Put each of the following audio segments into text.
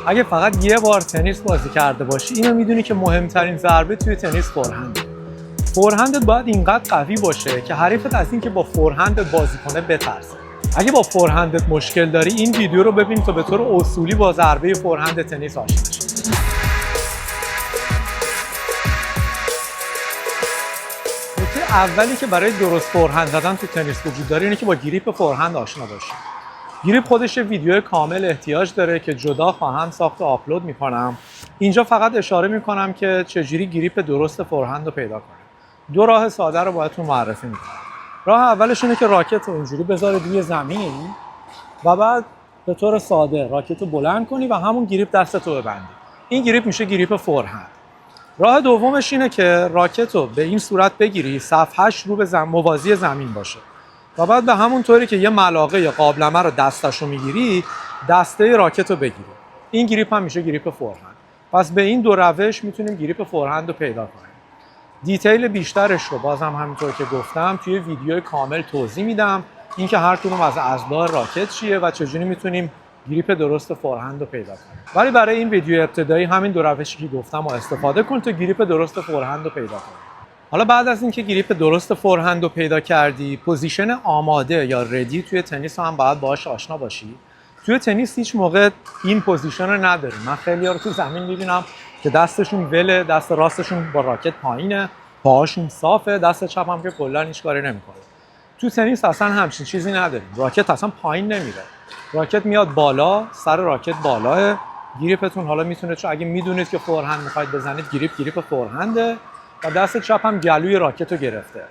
اگه فقط یه بار تنیس بازی کرده باشی اینو میدونی که مهمترین ضربه توی تنیس فورهنده. فورهندت باید اینقدر قوی باشه که حریفت از این که با فورهندت بازی کنه بترسه. اگه با فورهندت مشکل داری این ویدیو رو ببین تا به طور اصولی با ضربه فورهند تنیس آشنا شی. نکته اولی که برای درست فورهند زدن تو تنیس وجود داره اینه که با گریپ فورهند آشنا باشی. گریپ خودش ویدیو کامل احتیاج داره که جدا خواهم ساخت و آپلود میکنم. اینجا فقط اشاره میکنم که چجوری گریپ درست فورهند رو پیدا کنیم. دو راه ساده رو باهاتون معرفی میکنم. راه اولش اینه که راکت رو اینجوری بذاری روی زمین و بعد به طور ساده راکت رو بلند کنی و همون گریپ دستت رو ببندی. این گریپ میشه گریپ فورهند. راه دومش اینه که راکت رو به این صورت بگیری صفحه‌اش رو به موازی زمین باشه و بعد به همون طوری که یه ملاقه یا قابلمه رو دستشو میگیری دسته راکت رو بگیری. این گریپ هم میشه گریپ فورهند. پس به این دو روش میتونیم گریپ فورهند رو پیدا کنیم. دیتیل بیشترش رو بازم همینطور که گفتم توی ویدیو کامل توضیح میدم، اینکه هر کدوم از اضلاع راکت چیه و چجوری میتونیم گریپ درست فورهند رو پیدا کنیم. ولی برای این ویدیو ابتدایی همین دو روشی که گفتم رو استفاده کن تا گریپ درست فورهند رو پیدا کنی. حالا بعد از اینکه گریپ درست فورهند رو پیدا کردی، پوزیشن آماده یا ردی توی تنیس هم باید باهاش آشنا باشی. توی تنیس هیچ موقع این پوزیشن رو نداریم. من خیلی‌ها رو تو زمین می‌بینم که دستشون وله، دست راستشون با راکت پایینه، پاهاشون صافه، دست چپ هم که کلا هیچ کاری نمی‌کنه. تو تنیس اصلا همچین چیزی نداریم. راکت اصلا پایین نمیره. راکت میاد بالا، سر راکت بالاه. گریپتون حالا میتونه، چون اگه میدونید که فورهند می‌خواید بزنید، گریپ فورهنده و دست چپ هم گلوی راکت رو گرفته.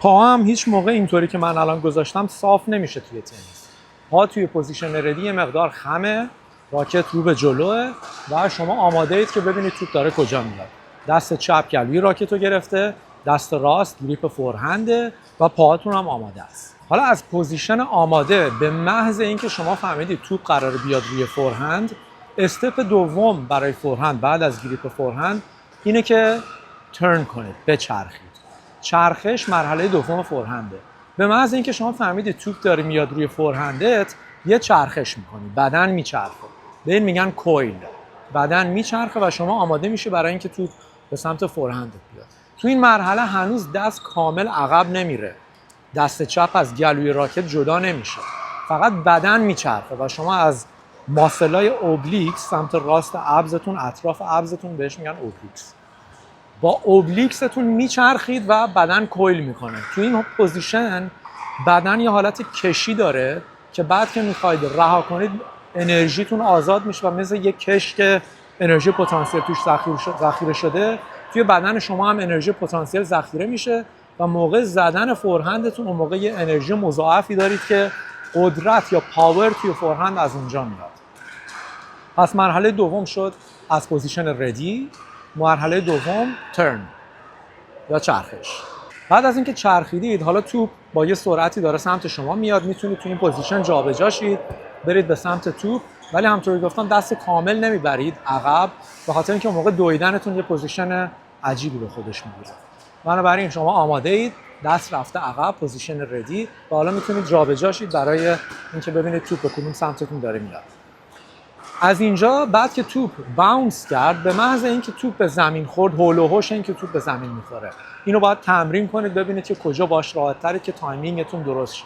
پا هم هیچ موقع اینطوری که من الان گذاشتم صاف نمیشه توی تنیس. پا توی پوزیشن ردی یه مقدار خمه، راکت رو به جلوه و شما آماده اید که ببینید توپ داره کجا میاد. دست چپ گلوی راکت رو گرفته، دست راست گریپ فورهنده و پاهاتون هم آماده است. حالا از پوزیشن آماده به محض اینکه شما فهمیدید توپ قراره بیاد روی فورهند، استپ دوم برای فورهند بعد از گریپ فورهند اینه که ترن کنید، بچرخید. چرخش مرحله دوم فورهنده. به محض اینکه شما فهمیدید توپ داره میاد روی فورهندت، یه چرخش میکنی، بدن میچرخه. به این میگن کویل. بدن میچرخه و شما آماده میشه برای اینکه توپ به سمت فورهندت بیاد. تو این مرحله هنوز دست کامل عقب نمیره. دست چپ از گلوی راکت جدا نمیشه. فقط بدن میچرخه و شما از ماسلای اوبلیکس سمت راست ابزتون، اطراف ابزتون بهش میگن اوبلیکس. با اوبلیکستون میچرخید و بدن کویل میکنه. تو این پوزیشن بدن یه حالت کشی داره که بعد که میخواید رها کنید انرژیتون آزاد میشه و مثل یک کش که انرژی پتانسیل توش ذخیره شده، توی بدن شما هم انرژی پتانسیل ذخیره میشه و موقع زدن فورهندتون اون موقع یه انرژی مضاعفی دارید که قدرت یا پاور توی فورهند از اونجا میاد. پس مرحله دوم شد از پوزیشن ردی. مرحله دوم ترن یا چرخش. بعد از اینکه چرخیدید، حالا توپ با یه سرعتی داره سمت شما میاد، میتونید تو این پوزیشن جابجا شید، برید به سمت توپ، ولی همونطوری گفتم دست کامل نمیبرید عقب، به خاطر اینکه موقع دویدنتون یه پوزیشن عجیبی به خودش میگیره. بنابراین شما آماده اید، دست رفته عقب، پوزیشن ردی، و حالا میتونید جابجا شید برای اینکه ببینید توپ به کدوم سمتتون داره میاد. از اینجا بعد که توپ باونس کرد، به محض اینکه توپ به زمین خورد، هول و هوش این که توپ به زمین میخوره. اینو باید تمرین کنید ببینید که کجا باش راحت‌تره که تایمینگتون درست شه.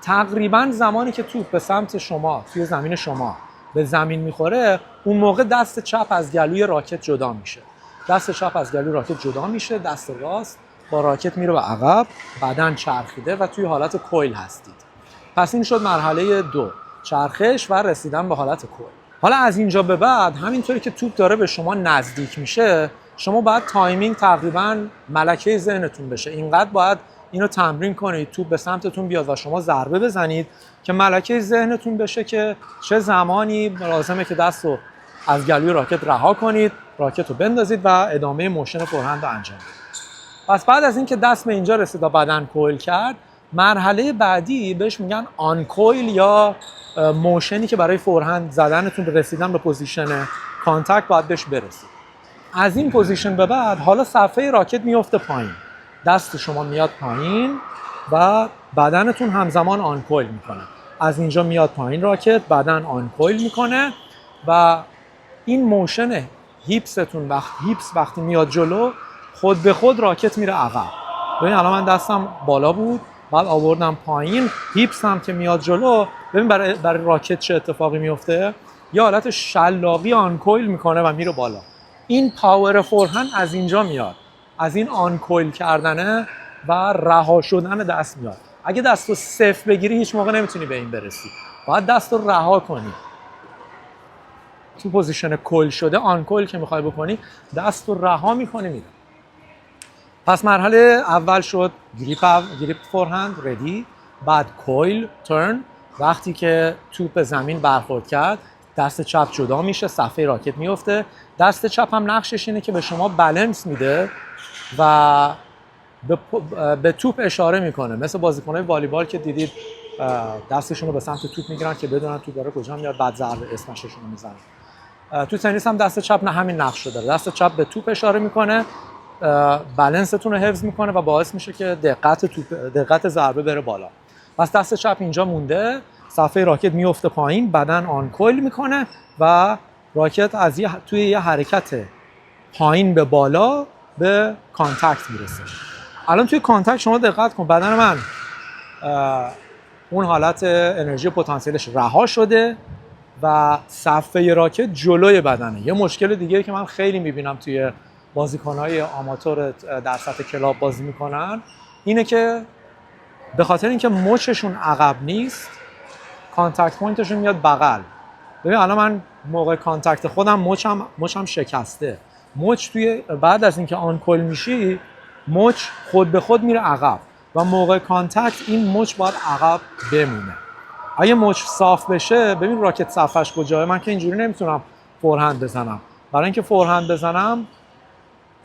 تقریبا زمانی که توپ به سمت شما توی زمین شما به زمین میخوره، اون موقع دست چپ از گلوی راکت جدا میشه. دست چپ از گلوی راکت جدا میشه، دست راست با راکت میره به عقب، بدن چرخیده و توی حالت کویل هستید. پس این شد مرحله دو، چرخش و رسیدن به حالت کویل. حالا از اینجا به بعد همینطوری که توپ داره به شما نزدیک میشه، شما باید تایمینگ تقریبا ملکه ذهنتون بشه. اینقدر باید اینو تمرین کنید توپ به سمتتون بیاد و شما ضربه بزنید که ملکه ذهنتون بشه که چه زمانی لازمه که دستو از گلوی راکت رها کنید، راکت رو بندازید و ادامه موشن فورهند رو انجام بدید. پس بعد از اینکه دست به اینجا رسید و بدن کویل کرد، مرحله بعدی بهش میگن آن کویل یا موشنی که برای فورهند زدنتون رسیدن به پوزیشن کانتکت باید بهش برسید. از این پوزیشن به بعد حالا صفحه راکت میفته پایین، دست شما میاد پایین و بدنتون همزمان آن کویل میکنه. از اینجا میاد پایین راکت، بدن آن کویل میکنه و این موشن هیپستون وقتی میاد جلو، خود به خود راکت میره عقب. ببین الان من دستم بالا بود، بعد آوردم پایین، هیپس هم که میاد جلو، ببین برای راکت چه اتفاقی میفته. یه حالت شلاقی آنکویل میکنه و میره بالا. این پاور فورهند از اینجا میاد، از این آنکویل کردنه و رها شدن دست میاد. اگه دستو صفر بگیری هیچ موقع نمیتونی به این برسی، باید دستو رها کنی. تو پوزیشن کویل شده، آنکویل که میخوای بکنی، دستو رها میکنی میره. پس مرحله اول شد گریپ فورهند ردی، بعد کویل ترن. وقتی که توپ به زمین برخورد کرد، دست چپ جدا میشه، صفحه راکت میفته. دست چپ هم نقشش اینه که به شما بالانس میده و به توپ اشاره میکنه، مثل بازیکنای والیبال که دیدید دستشون رو به سمت توپ میگیرن که بدونن توپ داره کجا میاد، بعد ضربه اسمششون رو میزنن. تو تنیس هم دست چپ همین نقش رو داره، دست چپ به توپ اشاره میکنه، بالانستون رو حفظ میکنه و باعث میشه که دقت ضربه بره بالا. پس دست چپ اینجا مونده، صفحه راکت میفته پایین، بدن آنکویل میکنه و راکت از توی یه حرکت پایین به بالا به کانتکت میرسه. الان توی کانتکت شما دقت کن، بدن من اون حالت انرژی پتانسیلش رها شده و صفحه راکت جلوی بدنه. یه مشکل دیگه که من خیلی میبینم توی بازیکن‌های آماتور در سطح کلاب بازی میکنن اینه که به خاطر اینکه مچشون عقب نیست، کانتکت پوینتشون میاد بغل. ببین الان من موقع کانتکت خودم مچم شکسته. مچ توی بعد از اینکه آنکویل میشی، مچ خود به خود میره عقب و موقع کانتکت این مچ باید عقب بمونه. اگه مچ صاف بشه، ببین راکت صفحش کجاست. من که اینجوری نمیتونم فورهند بزنم. برای اینکه فورهند بزنم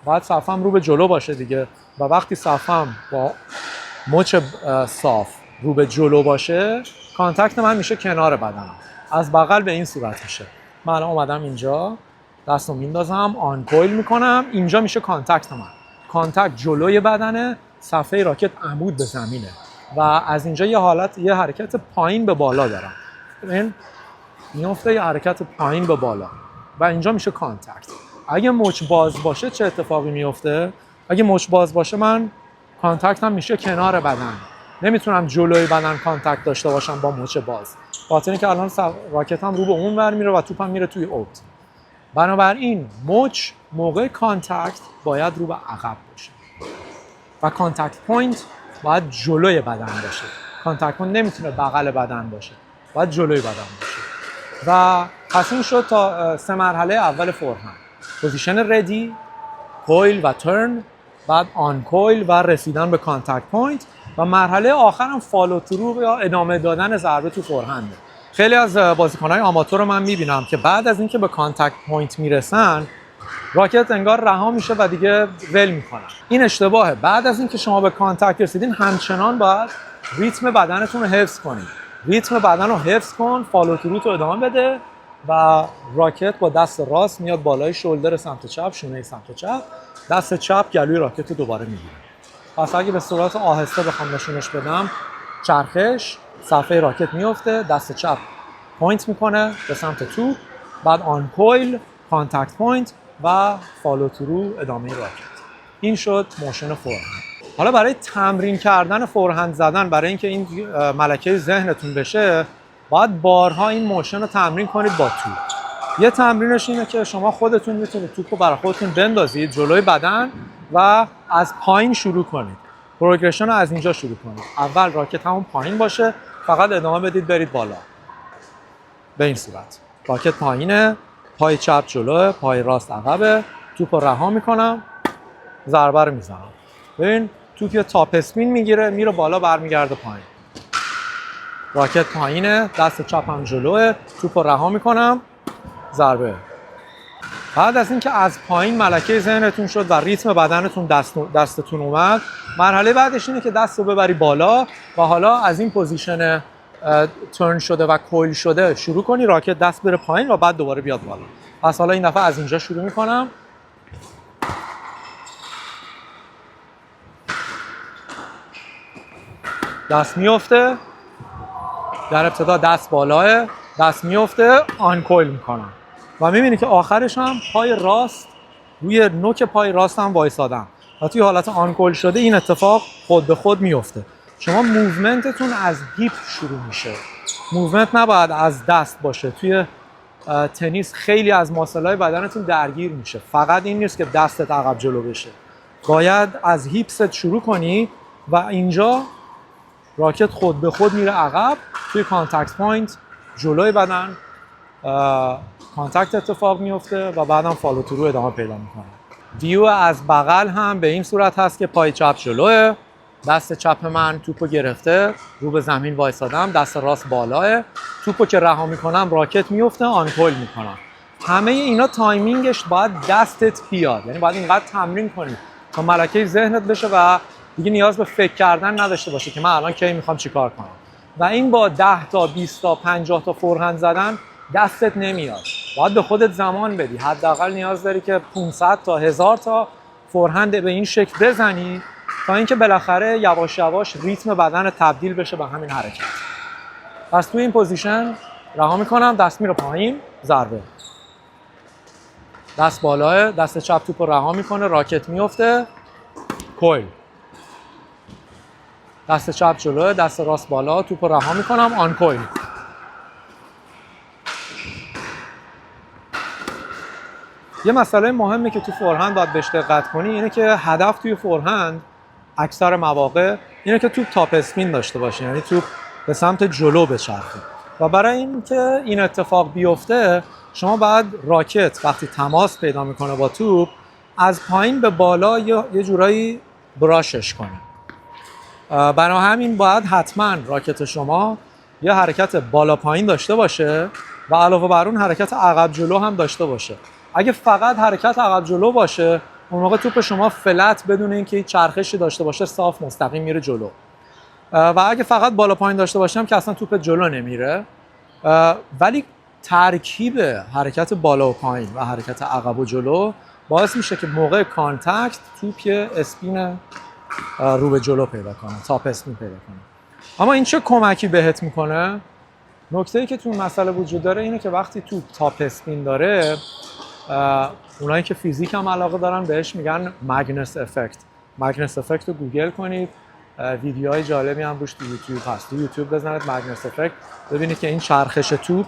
باید صفحم رو به جلو باشه دیگه، و وقتی صفحم با مچ صاف رو به جلو باشه، کانتکت من میشه کنار بدنم، از بغل به این صورت میشه. من الان اومدم اینجا، دستو میندازم، آنکویل میکنم، اینجا میشه کانتکت من. کانتکت جلوی بدنه، صفحه راکت عمود به زمینه و از اینجا یه حرکت پایین به بالا دارم. این میفته یه حرکت پایین به بالا و اینجا میشه کانتکت. اگه مچ باز باشه چه اتفاقی میفته؟ اگه مچ باز باشه من کانتکتم میشه کنار بدن، نمیتونم جلوی بدن کانتکت داشته باشم با مچ باز، خاطر اینکه الان راکتم رو به اون ور میره و توپم میره توی اوت. بنابراین مچ موقع کانتکت باید رو به عقب باشه و کانتکت پوینت باید جلوی بدن باشه. کانتکت پوینت نمیتونه بغل بدن باشه، باید جلوی بدن باشه. و پس این شد تا 3 مرحله اول فورهند: پوزیشن ردی، کویل و ترن، بعد آن کویل و رسیدن به کانتکت پوینت، و مرحله آخر هم فالو ترو یا ادامه دادن ضربه تو فورهنده. خیلی از بازیکن‌های آماتور رو من می‌بینم که بعد از اینکه به کانتکت پوینت میرسن، راکت انگار رها میشه و دیگه ول میکنن. این اشتباهه. بعد از اینکه شما به کانتکت رسیدین، همچنان باید ریتم بدنتون رو حفظ کنید. ریتم بدن رو حفظ کن، فالو ترو رو ادامه بده و راکت با دست راست میاد بالای شولدر سمت چپ، شونه سمت چپ، دست چپ گلوی راکت رو دوباره میگیره. پس اگه به صورت آهسته بخوام نشونش بدم، چرخش، صفحه راکت میفته، دست چپ پوینت میکنه به سمت توپ، بعد آن کویل، کانتکت پوینت و فالو ترو ادامه راکت. این شد موشن فورهند. حالا برای تمرین کردن فورهند زدن، برای اینکه این ملکه ذهنتون بشه، باید بارها این موشن رو تمرین کنید با توپ. یه تمرینش اینه که شما خودتون میتونید توپ رو برای خودتون بندازید جلوی بدن و از پایین شروع کنید. پروگرشن رو از اینجا شروع کنید. اول راکت همون پایین باشه، فقط ادامه بدید برید بالا. به این صورت. راکت پایینه، پای چپ جلوه، پای راست عقبه، توپ رو رها میکنم، ضربه رو میزنم. ببین توپ یه تاپ اسپین میگیره، میره بالا، برمیگرده پایین. راکت پایینه، دست چپم جلوه، توپ رو رها میکنم، ضربه. بعد از اینکه از پایین ملکه ذهنتون شد و ریتم بدنتون دستتون اومد، مرحله بعدش اینه که دست رو ببری بالا و حالا از این پوزیشن ترن شده و کویل شده شروع کنی، راکت دست بره پایین و بعد دوباره بیاد بالا. پس حالا این دفعه از اینجا شروع میکنم. دست میفته، در ابتدا دست بالاه، دست میفته، آن کویل میکنم. و میبینی که آخرش هم پای راست روی نوک پای راست هم وایسادم و توی حالت آنکول شده این اتفاق خود به خود میفته. شما موومنتتون از هیپ شروع میشه، موومنت نباید از دست باشه. توی تنیس خیلی از ماسل‌های بدنتون درگیر میشه، فقط این نیست که دستت عقب جلو بشه، باید از هیپست شروع کنی و اینجا راکت خود به خود میره عقب، توی کانتکت پوینت جلوی بدن کانتکت اتفاق میفته و بعدم فالو ترو ادامه پیدا میکنه. ویو از بغل هم به این صورت هست که پای چپ جلوه، دست چپ من توپو گرفته، رو به زمین وایسادم، دست راست بالاه، توپو که رها میکنم راکت میفته، آنکول میکنم. همه اینا تایمینگش باید دستت بیاد، یعنی باید اینقدر تمرین کنی تا ملکه ذهنت بشه و دیگه نیاز به فکر کردن نداشته باشه که من الان کی میخوام چیکار کنم. و این با 10 تا 20 تا 50 تا فورهند زدن دستت نمیاد، باید به خودت زمان بدی. حداقل نیاز داری که 500 تا 1000 تا فورهند به این شکل بزنی تا اینکه بالاخره یواش یواش ریتم بدن تبدیل بشه به همین حرکت. پس توی این پوزیشن رها میکنم، دست میره پایین، ضربه، دست بالاه، دست چپ توپ رو رها میکنه، راکت میفته، کویل، دست چپ جلوه، دست راست بالا، توپ رو رها میکنم، آن کویل. یه مسئله مهمه که تو فورهند باید بهش دقت کنی اینه که هدف توی فورهند اکثر مواقع اینه که توپ تاپ اسپین داشته باشه، یعنی توپ به سمت جلو بچرخه و برای اینکه این اتفاق بیفته شما باید راکت وقتی تماس پیدا میکنه با توپ از پایین به بالا یه جورایی براشش کنه. برای همین باید حتما راکت شما یه حرکت بالا پایین داشته باشه و علاوه بر اون حرکت عقب جلو هم داشته باشه. اگه فقط حرکت عقب جلو باشه اون موقع توپ شما فلت بدون اینکه هیچ چرخشی داشته باشه صاف مستقیم میره جلو، و اگه فقط بالا پایین داشته باشم که اصلا توپ جلو نمیره. ولی ترکیب حرکت بالا و پایین و حرکت عقب و جلو باعث میشه که موقع کانتکت توپ یه اسپین رو به جلو پیدا کنه، تاپ اسپین پیدا کنه. اما این چه کمکی بهت میکنه؟ نکته‌ای که تو این مسئله وجود داره اینه که وقتی توپ تاپ اسپین داره، اونایی که فیزیک هم علاقه دارن بهش میگن مگنس افکت. مگنس افکت رو گوگل کنید، ویدیوهای جالبی هم روش تو یوتیوب هست. تو یوتیوب بزنید مگنس افکت، ببینید که این چرخش توپ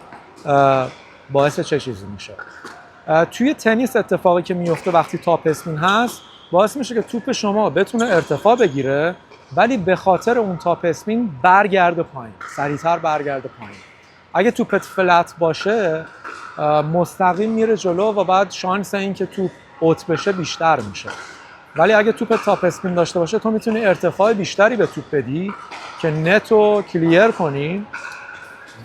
باعث چه چیزی میشه. توی تنیس اتفاقی که میفته وقتی تاپ اسپین هست باعث میشه که توپ شما بتونه ارتفاع بگیره ولی به خاطر اون تاپ اسپین برگرده پایین، سریعتر برگرده پایین. اگه توپت فلت باشه مستقیم میره جلو و بعد شانس این که توپ اوت بشه بیشتر میشه. ولی اگه توپ تاپ اسپین داشته باشه تو میتونی ارتفاع بیشتری به توپ بدی که نتو کلیر کنی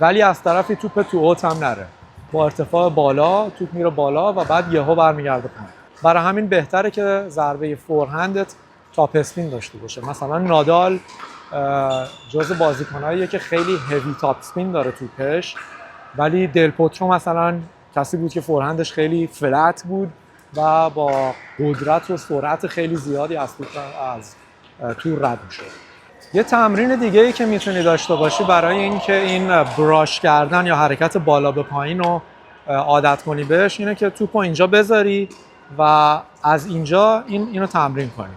ولی از طرفی توپ تو اوت هم نره. با ارتفاع بالا توپ میره بالا و بعد یهو برمیگرده پایین. برای همین بهتره که ضربه فورهندت تاپ اسپین داشته باشه. مثلا نادال جزو بازیکناییه که خیلی هیوی تاپ اسپین داره توپش، ولی دل پوترو مثلا کسی بود که فورهندش خیلی فلت بود و با قدرت و سرعت خیلی زیادی از تور رد میشد. یه تمرین دیگه ای که میتونی داشته باشی برای اینکه این براش کردن یا حرکت بالا به پایین رو عادت کنی بهش اینه که توپو اینجا بذاری و از اینجا اینو تمرین کنی.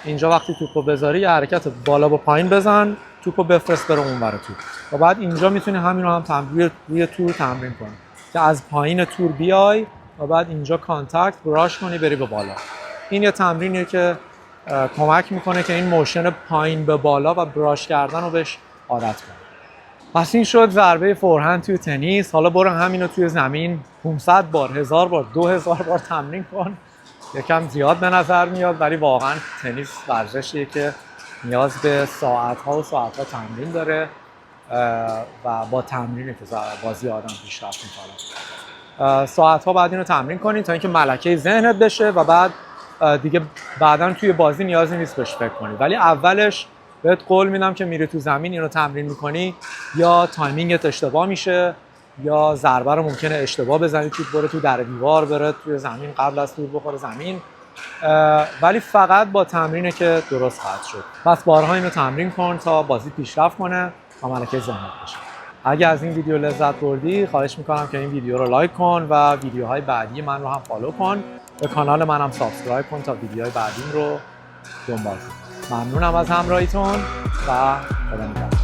اینجا وقتی توپو بذاری یه حرکت بالا به پایین بزن، توپو بفرست بره اونور توپ و بعد اینجا میتونی همین رو هم روی تور تمرین کنی که از پایین تور بیای و بعد اینجا کانتکت براش کنی بری به بالا. این یه تمرینیه که کمک میکنه که این موشن پایین به بالا و براش کردن رو بهش عادت کنی. پس این شد ضربه فورهند توی تنیس. حالا برو همینو توی زمین 500 بار، 1000 بار، 2000 بار تمرین کن. یکم زیاد به نظر میاد ولی واقعا تنیس ورزشیه که نیاز به ساعت‌ها و ساعت‌ها تمرین داره و با تمرینه که بازی آدم پیشرفت می‌کنه. ساعت‌ها بعد اینو تمرین کنید تا اینکه ملکه ذهنت بشه و بعد دیگه بعداً توی بازی نیازی نیست بهش فکر کنی. ولی اولش بهت قول میدم که میری تو زمین اینو تمرین می‌کنی یا تایمینگت اشتباه میشه یا ضربه رو ممکنه اشتباه بزنی توپ بره تو در دیوار بره توی زمین قبل از توپ بخوره زمین، ولی فقط با تمرینه که درست خواهد شد. پس بارها اینو تمرین کن تا بازی پیشرفت کنه و ملکه ذهنت بشه. اگه از این ویدیو لذت بردی خواهش میکنم که این ویدیو رو لایک کن و ویدیوهای بعدی من رو هم فالو کن. به کانال منم سابسکرایب کن تا ویدیوهای بعدیم رو دنبال کن. ممنونم از همراهیتون و خدا نگهدار.